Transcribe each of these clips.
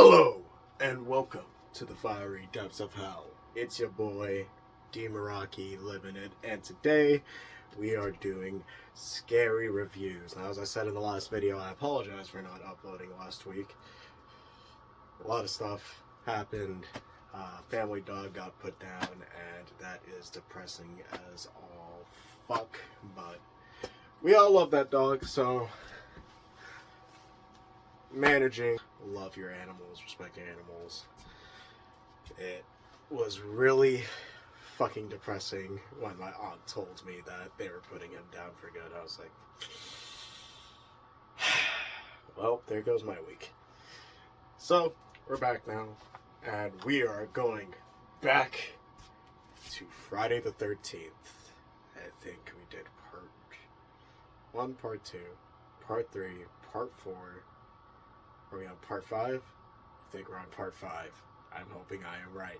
Hello, and welcome to the fiery depths of hell. It's your boy, Dmeraki, living it, and today we are doing scary reviews. Now, as I said in the last video, I apologize for not uploading last week. A lot of stuff happened. Family dog got put down, and that is depressing as all fuck, but we all love that dog, so managing, love your animals, respect your animals. It was really fucking depressing when my aunt told me that they were putting him down for good. I was like, well, there goes my week. So, we're back now, and we are going back to Friday the 13th. I think we did part 1, part 2, part 3, part 4. Are we on part 5? I think we're on part 5. I'm hoping I am right.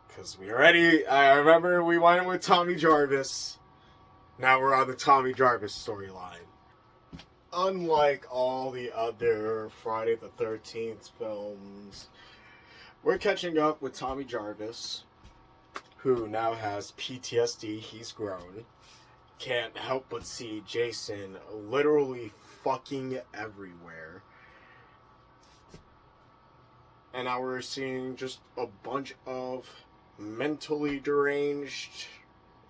Because I remember we went with Tommy Jarvis. Now we're on the Tommy Jarvis storyline. Unlike all the other Friday the 13th films, we're catching up with Tommy Jarvis, who now has PTSD. He's grown. Can't help but see Jason literally fucking everywhere. And now we're seeing just a bunch of mentally deranged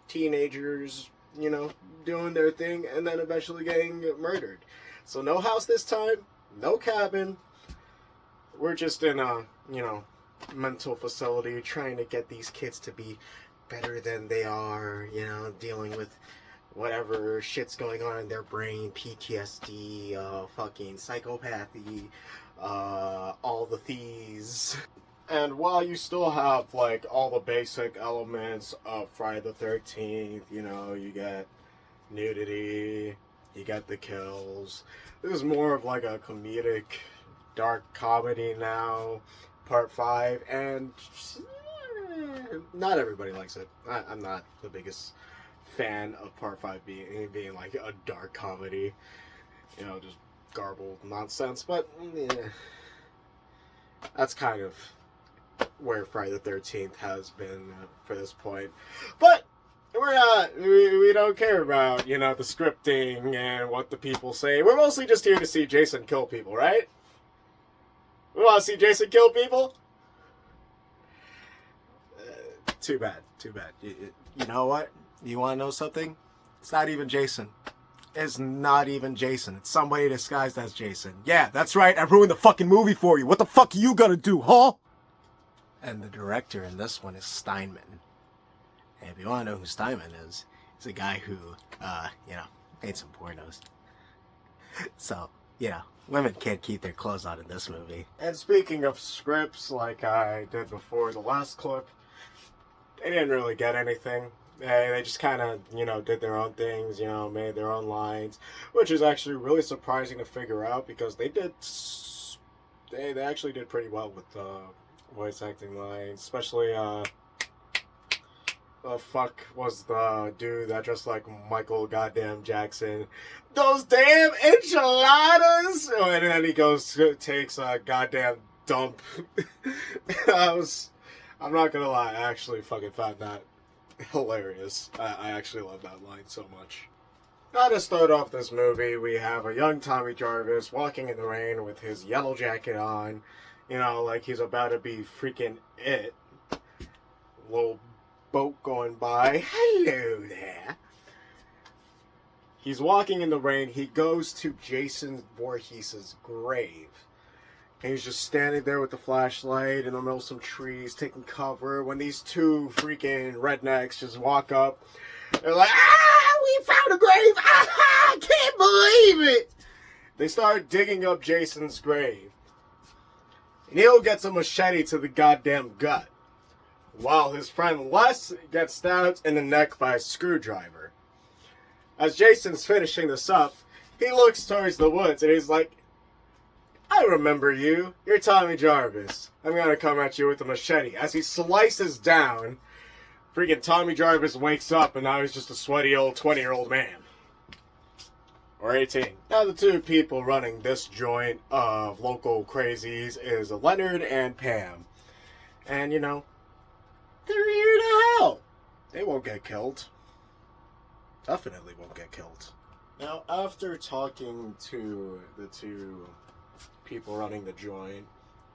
teenagers, doing their thing and then eventually getting murdered. So no house this time, no cabin. We're just in a, mental facility trying to get these kids to be better than they are, dealing with whatever shit's going on in their brain, PTSD, fucking psychopathy, all the thieves. And while you still have, all the basic elements of Friday the 13th, you get nudity, you get the kills. This is more of a comedic, dark comedy now, part 5, and not everybody likes it. I'm not the biggest fan of part 5 being a dark comedy, just garbled nonsense, but that's kind of where Friday the 13th has been for this point. But we don't care about, the scripting and what the people say. We're mostly just here to see Jason kill people, right? We want to see Jason kill people? Too bad. You know what? You want to know something? It's not even Jason. It's not even Jason. It's somebody disguised as Jason. Yeah, that's right. I ruined the fucking movie for you. What the fuck are you gonna do, huh? And the director in this one is Steinman. And if you want to know who Steinman is, he's a guy who, made some pornos. So, women can't keep their clothes on in this movie. And speaking of scripts, like I did before the last clip, they didn't really get anything. They just kind of, did their own things, made their own lines, which is actually really surprising to figure out because they actually did pretty well with voice acting lines, especially, the fuck was the dude that dressed like Michael goddamn Jackson? Those damn enchiladas! And then he takes a goddamn dump. I'm not gonna lie, I actually fucking found that hilarious. I actually love that line so much. Now to start off this movie, we have a young Tommy Jarvis walking in the rain with his yellow jacket on, like he's about to be freaking it. Little boat going by. Hello there. He's walking in the rain. He goes to Jason Voorhees' grave. And he's just standing there with the flashlight in the middle of some trees, taking cover, when these two freaking rednecks just walk up. They're like, we found a grave! I can't believe it! They start digging up Jason's grave. Neil gets a machete to the goddamn gut, while his friend Les gets stabbed in the neck by a screwdriver. As Jason's finishing this up, he looks towards the woods and he's like, I remember you. You're Tommy Jarvis. I'm gonna come at you with a machete. As he slices down, freaking Tommy Jarvis wakes up and now he's just a sweaty old 20-year-old man. or 18. Now the two people running this joint of local crazies is Leonard and Pam. And you know, they're here to help. They won't get killed. Definitely won't get killed. Now, after talking to the two people running the joint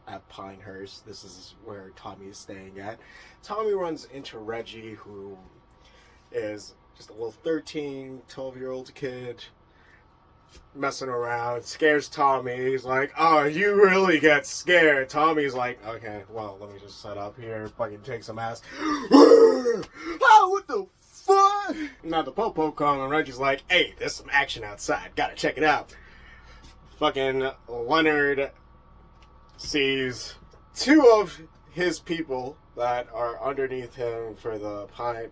at Pinehurst, this is where Tommy is staying at, Tommy runs into Reggie, who is just a little 13, 12-year-old kid messing around, scares Tommy. He's like, oh, you really get scared. Tommy's like, okay, well, let me just set up here, fucking take some ass. Oh, what the fuck? Now the popo come and Reggie's like, hey, there's some action outside, gotta check it out. Fucking Leonard sees two of his people that are underneath him for the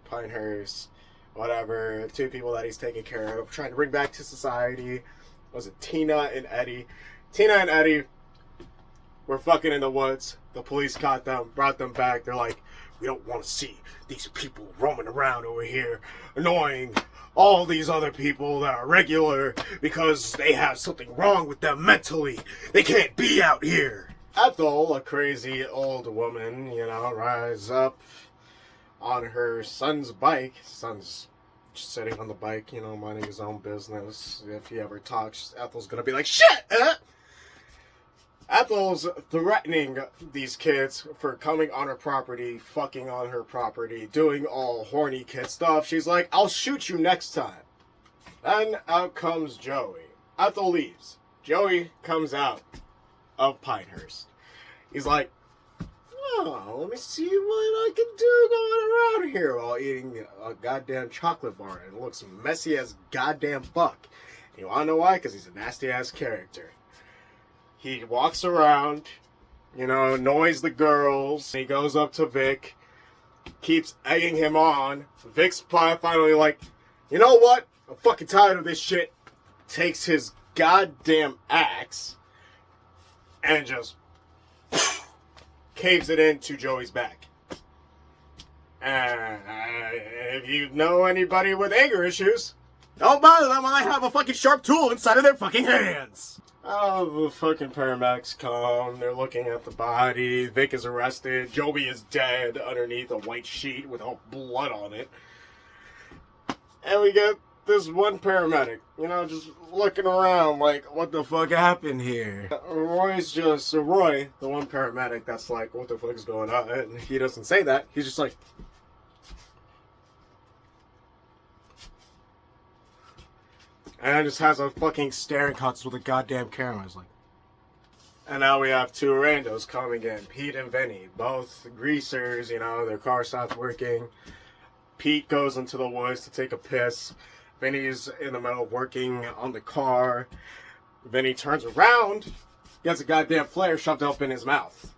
Pinehurst, whatever, two people that he's taking care of, trying to bring back to society. Was it Tina and Eddie? Tina and Eddie were fucking in the woods. The police caught them, brought them back. They're like, we don't want to see these people roaming around over here, annoying all these other people that are regular because they have something wrong with them mentally. They can't be out here. Ethel, a crazy old woman, you know, rides up on her son's bike. Son's just sitting on the bike, you know, minding his own business. If he ever talks, Ethel's gonna be like, shit! Ethel's threatening these kids for coming on her property, fucking on her property, doing all horny kid stuff. She's like, I'll shoot you next time. Then out comes Joey. Ethel leaves. Joey comes out of Pinehurst. He's like, oh, let me see what I can do going around here while eating a goddamn chocolate bar. And it looks messy as goddamn fuck. And you wanna know why? Because he's a nasty ass character. He walks around, you know, annoys the girls. He goes up to Vic, keeps egging him on. Vic's finally like, you know what? I'm fucking tired of this shit. Takes his goddamn axe and just caves it into Joey's back. And if you know anybody with anger issues, don't bother them when they have a fucking sharp tool inside of their fucking hands. Oh, the fucking paramedics come. They're looking at the body. Vic is arrested. Joey is dead underneath a white sheet with all blood on it. And we get this one paramedic, you know, just looking around like, what the fuck happened here? Roy, the one paramedic that's like, what the fuck is going on? And he doesn't say that. He's just like, and just has a fucking staring contest with a goddamn camera. It's like, and now we have two randos coming in, Pete and Vinny, both greasers. You know, their car stops working. Pete goes into the woods to take a piss. Vinny's in the middle of working on the car. Vinny turns around, gets a goddamn flare shoved up in his mouth.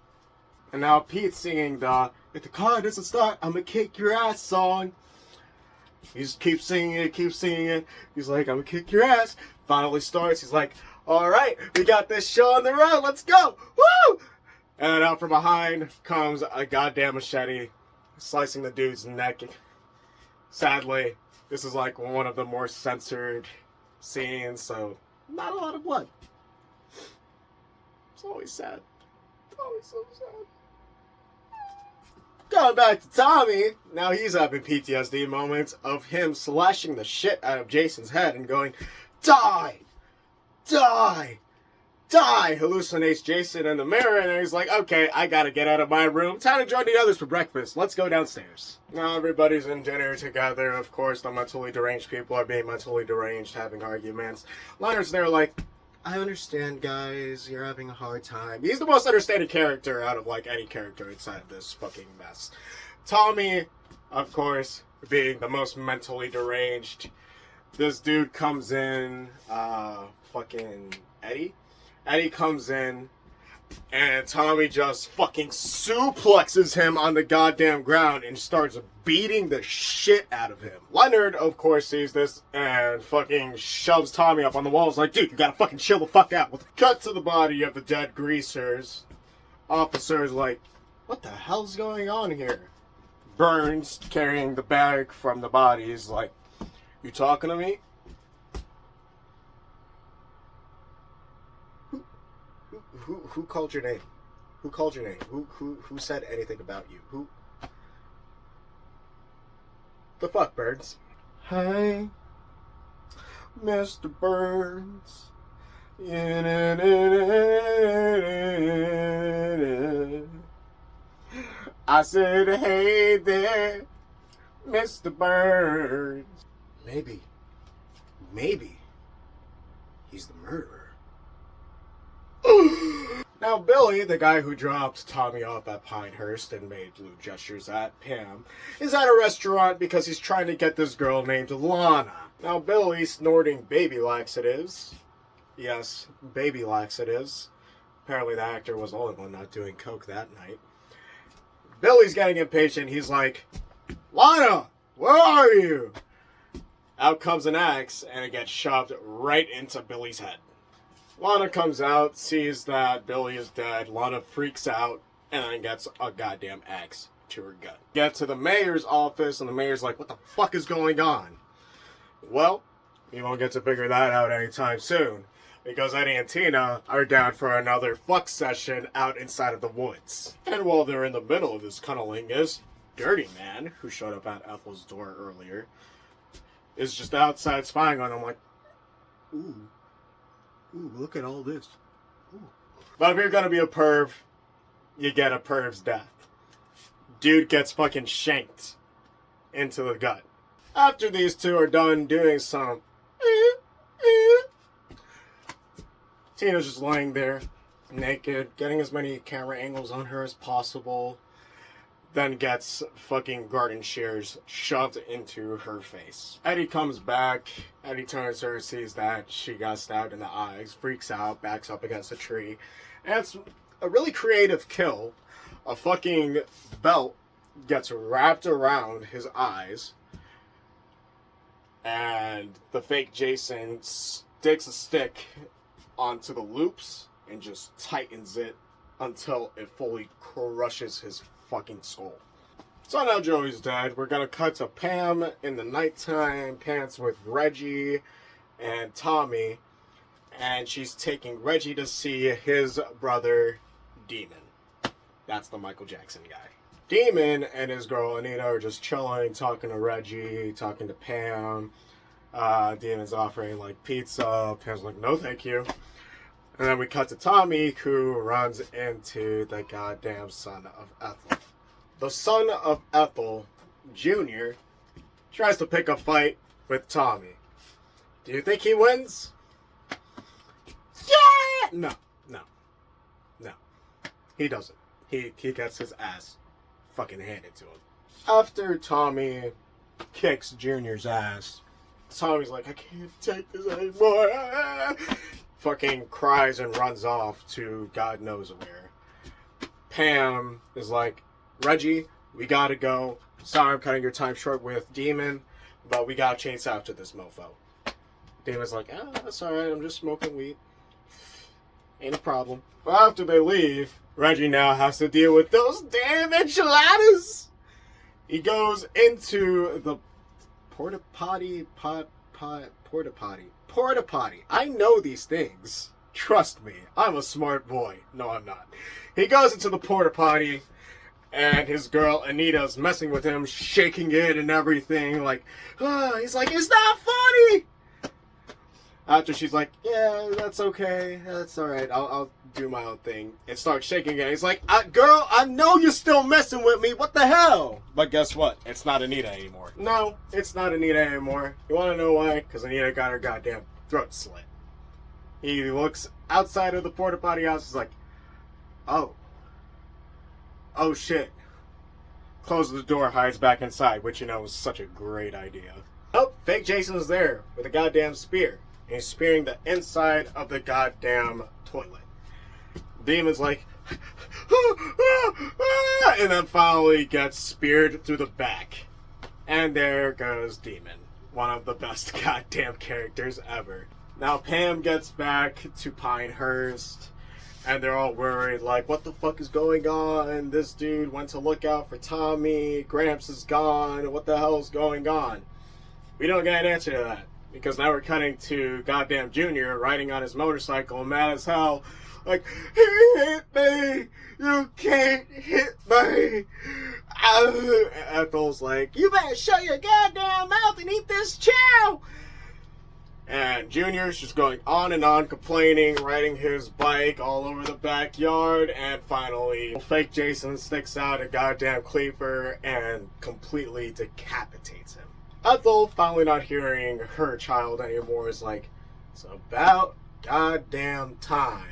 And now Pete's singing the "If the car doesn't start, I'ma kick your ass" song. He just keeps singing it, He's like, I'm gonna kick your ass. Finally starts. He's like, all right, we got this show on the road. Let's go. Woo! And out from behind comes a goddamn machete, slicing the dude's neck. Sadly, this is like one of the more censored scenes, so not a lot of blood. It's always sad. It's always so sad. Going back to Tommy, now he's having PTSD moments of him slashing the shit out of Jason's head and going, die, die, die, hallucinates Jason in the mirror, and he's like, okay, I gotta get out of my room, time to join the others for breakfast, let's go downstairs. Now everybody's in dinner together. Of course, the mentally deranged people are being mentally deranged, having arguments. Leonard's there like, I understand, guys, you're having a hard time. He's the most understanding character out of, like, any character inside of this fucking mess. Tommy, of course, being the most mentally deranged. This dude comes in, fucking Eddie? Eddie comes in, and Tommy just fucking suplexes him on the goddamn ground and starts beating the shit out of him. Leonard, of course, sees this and fucking shoves Tommy up on the wall. He's like, dude, you gotta fucking chill the fuck out. Cut to the body of the dead greasers. Officer's like, what the hell's going on here? Burns, carrying the bag from the body, is like, you talking to me? Who called your name? Who called your name? Who said anything about you? Who? The fuck, Burns? Hey, Mr. Burns. I said, hey there, Mr. Burns. Maybe he's the murderer. Now, Billy, the guy who dropped Tommy off at Pinehurst and made lewd gestures at Pam, is at a restaurant because he's trying to get this girl named Lana. Now, Billy, snorting baby laxatives. Yes, baby laxatives. Apparently the actor was the only one not doing coke that night. Billy's getting impatient. He's like, Lana, where are you? Out comes an axe, and it gets shoved right into Billy's head. Lana comes out, sees that Billy is dead. Lana freaks out, and then gets a goddamn axe to her gut. Get to the mayor's office, and the mayor's like, what the fuck is going on? Well, you won't get to figure that out anytime soon, because Eddie and Tina are down for another fuck session out inside of the woods. And while they're in the middle of this cunnilingus, Dirty Man, who showed up at Ethel's door earlier, is just outside spying on them like, ooh, look at all this. Ooh. But if you're gonna be a perv, you get a perv's death. Dude gets fucking shanked into the gut. After these two are done doing some Tina's just lying there, naked, getting as many camera angles on her as possible, then gets fucking garden shears shoved into her face. Eddie comes back. Eddie turns to her, sees that she got stabbed in the eyes, freaks out, backs up against a tree. And it's a really creative kill. A fucking belt gets wrapped around his eyes, and the fake Jason sticks a stick onto the loops and just tightens it until it fully crushes his fucking skull. So now Joey's dead. We're gonna cut to Pam in the nighttime, pants with Reggie and Tommy, and she's taking Reggie to see his brother, Demon. That's the Michael Jackson guy. Demon and his girl Anita are just chilling, talking to Reggie, talking to Pam. Demon's offering like pizza. Pam's like, no thank you. And then we cut to Tommy, who runs into the goddamn son of Ethel. The son of Ethel, Jr., tries to pick a fight with Tommy. Do you think he wins? Yeah! No. He doesn't. He gets his ass fucking handed to him. After Tommy kicks Junior's ass, Tommy's like, I can't take this anymore. Fucking cries and runs off to God knows where. Pam is like, Reggie, we gotta go. Sorry I'm cutting your time short with Demon, but we gotta chase after this mofo. Demon's like, that's alright, I'm just smoking weed. Ain't a problem. But after they leave, Reggie now has to deal with those damn enchiladas. He goes into the porta potty. I know these things. Trust me, I'm a smart boy. No, I'm not. He goes into the porta potty, and his girl Anita's messing with him, shaking it and everything. Like, he's like, it's not funny. After she's like, yeah, that's okay. That's alright. I'll do my own thing. And starts shaking it. He's like, girl, I know you're still messing with me. What the hell? But guess what? It's not Anita anymore. No, it's not Anita anymore. You want to know why? Because Anita got her goddamn throat slit. He looks outside of the porta potty house. He's like, oh shit. Closes the door, hides back inside, which you know was such a great idea. Oh, fake Jason's there with a goddamn spear. And he's spearing the inside of the goddamn toilet. Demon's like, and then finally gets speared through the back. And there goes Demon. One of the best goddamn characters ever. Now Pam gets back to Pinehurst, and they're all worried, like, what the fuck is going on? This dude went to look out for Tommy. Gramps is gone. What the hell is going on? We don't get an answer to that. Because now we're cutting to goddamn Junior riding on his motorcycle, mad as hell. Like, he hit me! You can't hit me! Ethel's like, you better shut your goddamn mouth and eat this chow! And Junior's just going on and on, complaining, riding his bike all over the backyard, and finally, fake Jason sticks out a goddamn cleaver and completely decapitates him. Ethel, finally not hearing her child anymore, is like, it's about goddamn time.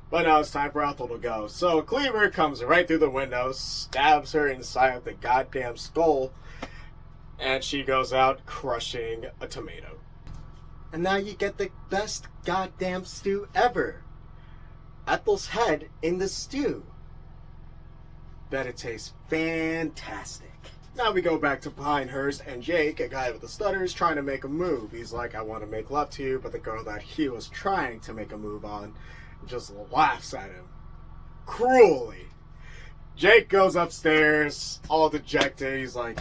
But now it's time for Ethel to go. So Cleaver comes right through the window, stabs her inside of the goddamn skull, and she goes out crushing a tomato. And now you get the best goddamn stew ever. Ethel's head in the stew. Bet it tastes fantastic. Now we go back to Pinehurst, and Jake, a guy with the stutters, trying to make a move. He's like, I want to make love to you, but the girl that he was trying to make a move on just laughs at him. Cruelly. Jake goes upstairs, all dejected. He's like,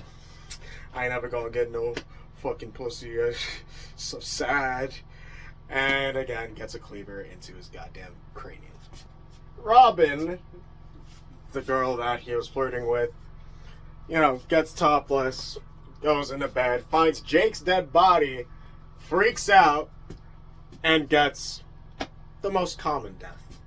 I ain't never gonna get no fucking pussy. So sad. And again, gets a cleaver into his goddamn cranium. Robin, the girl that he was flirting with, gets topless, goes into bed, finds Jake's dead body, freaks out, and gets the most common death.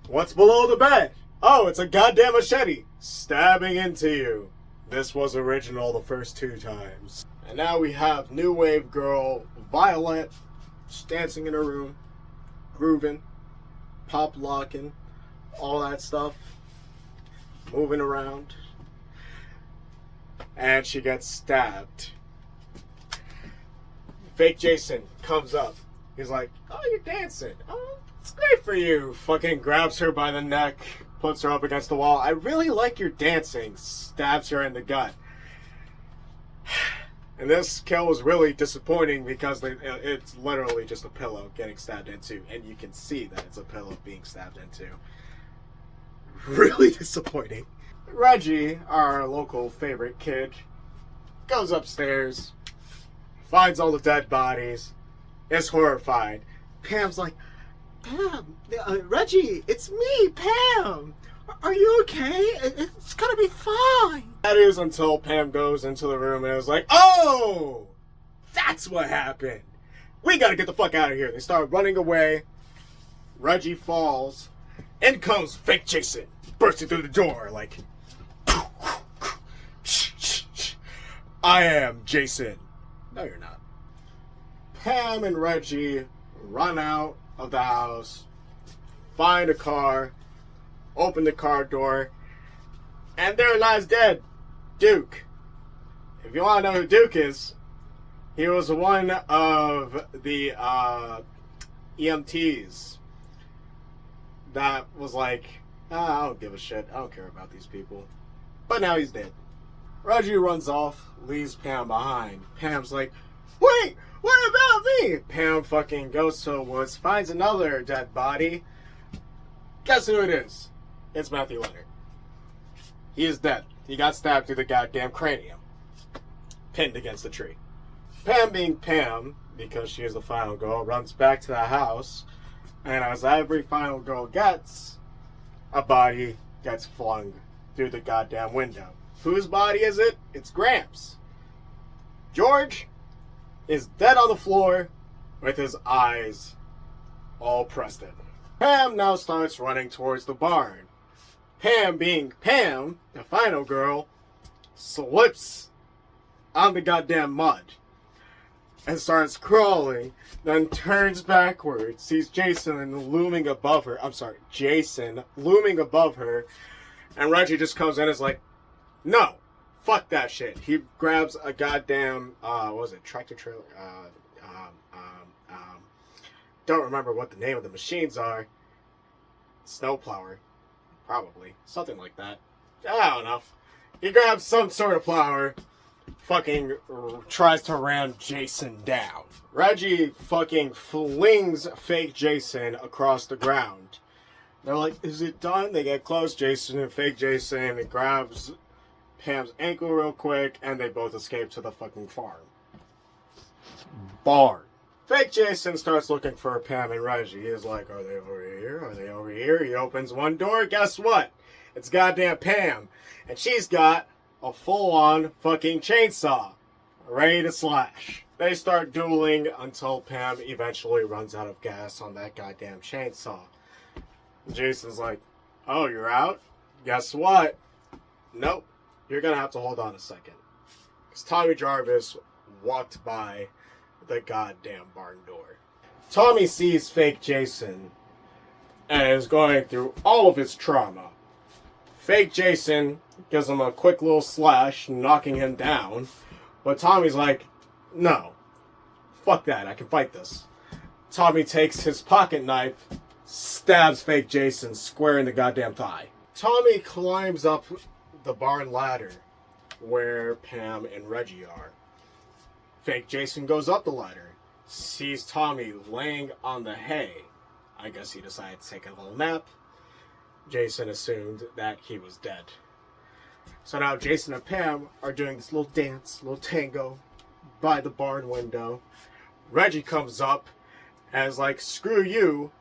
What's below the bed? Oh, it's a goddamn machete stabbing into you. This was original the first 2 times. And now we have new wave girl Violet just dancing in her room, grooving, pop locking, all that stuff, moving around, and she gets stabbed. Fake Jason comes up. He's like, oh, you're dancing. Oh, it's great for you. Fucking grabs her by the neck, puts her up against the wall. I really like your dancing. Stabs her in the gut. And this kill was really disappointing because it's literally just a pillow getting stabbed into. And you can see that it's a pillow being stabbed into. Really disappointing. Reggie, our local favorite kid, goes upstairs, finds all the dead bodies, is horrified. Pam's like, Pam, Reggie, it's me, Pam. Are you okay? It's gonna be fine. That is until Pam goes into the room and is like, oh, that's what happened. We gotta get the fuck out of here. They start running away. Reggie falls. In comes fake Jason, bursting through the door like, I am Jason. No, you're not. Pam and Reggie run out of the house, find a car, open the car door, and there lies dead Duke. If you want to know who Duke is, he was one of the EMTs that was like, I don't give a shit, I don't care about these people. But now he's dead. Reggie runs off, leaves Pam behind. Pam's like, wait, what about me? Pam fucking goes to the woods, finds another dead body. Guess who it is? It's Matthew Leonard. He is dead. He got stabbed through the goddamn cranium. Pinned against the tree. Pam, being Pam, because she is the final girl, runs back to the house. And as every final girl gets, a body gets flung through the goddamn window. Whose body is it? It's Gramps. George is dead on the floor with his eyes all pressed in. Pam now starts running towards the barn. Pam, being Pam, the final girl, slips on the goddamn mud and starts crawling, then turns backwards, sees Jason looming above her, and Reggie just comes in and is like, no, fuck that shit. He grabs a goddamn, tractor trailer? Don't remember what the name of the machines are. Snowplower. Probably. Something like that. I don't know. He grabs some sort of plower, fucking tries to ram Jason down. Reggie fucking flings fake Jason across the ground. They're like, is it done? They get close, Jason and fake Jason, and grabs Pam's ankle real quick, and they both escape to the fucking farm. Barn. Fake Jason starts looking for Pam and Reggie. He's like, are they over here? Are they over here? He opens one door. Guess what? It's goddamn Pam. And she's got a full-on fucking chainsaw. Ready to slash. They start dueling until Pam eventually runs out of gas on that goddamn chainsaw. Jason's like, oh, you're out? Guess what? Nope. You're gonna have to hold on a second. Because Tommy Jarvis walked by the goddamn barn door. Tommy sees fake Jason and is going through all of his trauma. Fake Jason gives him a quick little slash, knocking him down. But Tommy's like, no. Fuck that, I can fight this. Tommy takes his pocket knife, stabs fake Jason square in the goddamn thigh. Tommy climbs up the barn ladder where Pam and Reggie are. Fake Jason goes up the ladder, sees Tommy laying on the hay. I guess he decided to take a little nap. Jason assumed that he was dead. So now Jason and Pam are doing this little dance, little tango, by the barn window. Reggie comes up and is like, screw you,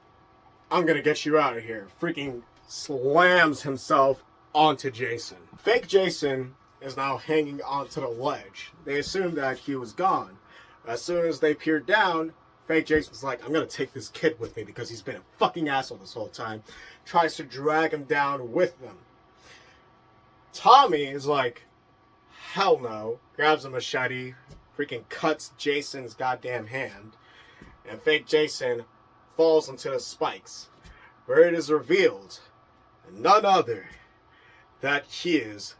I'm gonna get you out of here. Freaking slams himself onto Jason. Fake Jason is now hanging onto the ledge. They assumed that he was gone. As soon as they peered down, fake Jason's like, I'm gonna take this kid with me because he's been a fucking asshole this whole time. Tries to drag him down with them. Tommy is like, hell no. Grabs a machete, freaking cuts Jason's goddamn hand, and fake Jason falls into the spikes, where it is revealed, none other, that he is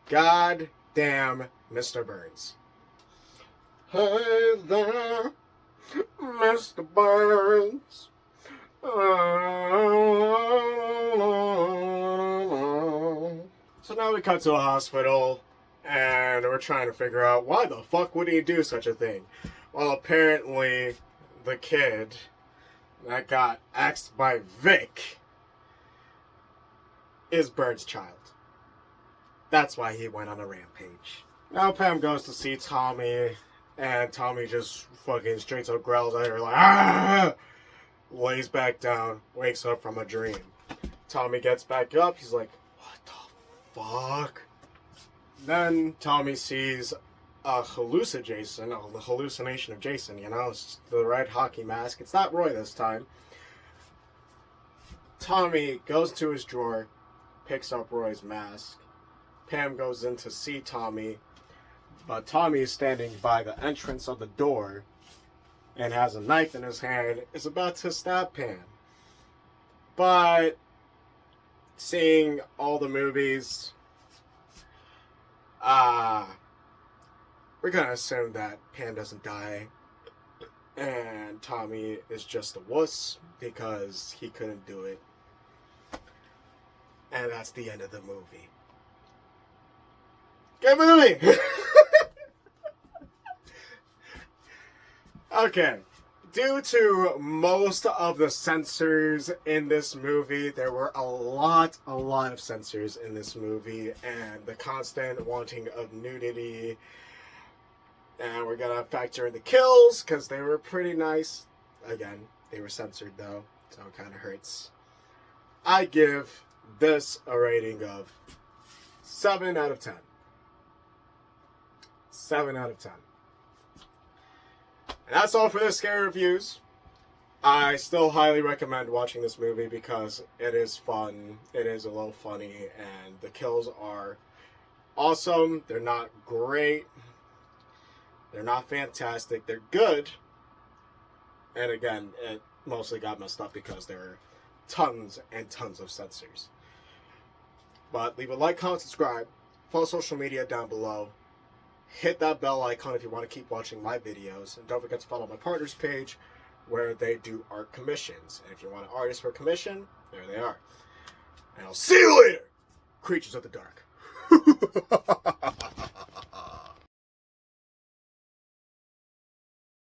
goddamn Mr. Burns. Hey there, Mr. Burns. So now we cut to a hospital, and we're trying to figure out why the fuck would he do such a thing? Well, apparently the kid that got axed by Vic is Burns' child. That's why he went on a rampage. Now Pam goes to see Tommy, and Tommy just fucking straight up growls at her like, ah! Lays back down, wakes up from a dream. Tommy gets back up, he's like, what the fuck? Then Tommy sees a hallucination of Jason, you know, it's the red hockey mask. It's not Roy this time. Tommy goes to his drawer, picks up Roy's mask. Pam goes in to see Tommy, but Tommy is standing by the entrance of the door and has a knife in his hand, is about to stab Pam. But seeing all the movies, we're gonna assume that Pam doesn't die and Tommy is just a wuss because he couldn't do it. And that's the end of the movie. Good movie! Okay. Due to most of the censors in this movie, there were a lot of censors in this movie, and the constant wanting of nudity. And we're gonna factor in the kills, because they were pretty nice. Again, they were censored though, so it kind of hurts. I give this a rating of 7 out of 10. 7 out of 10. And that's all for this scary reviews. I still highly recommend watching this movie because it is fun, it is a little funny, and the kills are awesome. They're not great, they're not fantastic, they're good. And again, it mostly got messed up because there are tons and tons of censors. But leave a like, comment, subscribe, follow social media down below. Hit that bell icon if you want to keep watching my videos. And don't forget to follow my partners page where they do art commissions. And if you want an artist for a commission, there they are. And I'll see you later, creatures of the dark.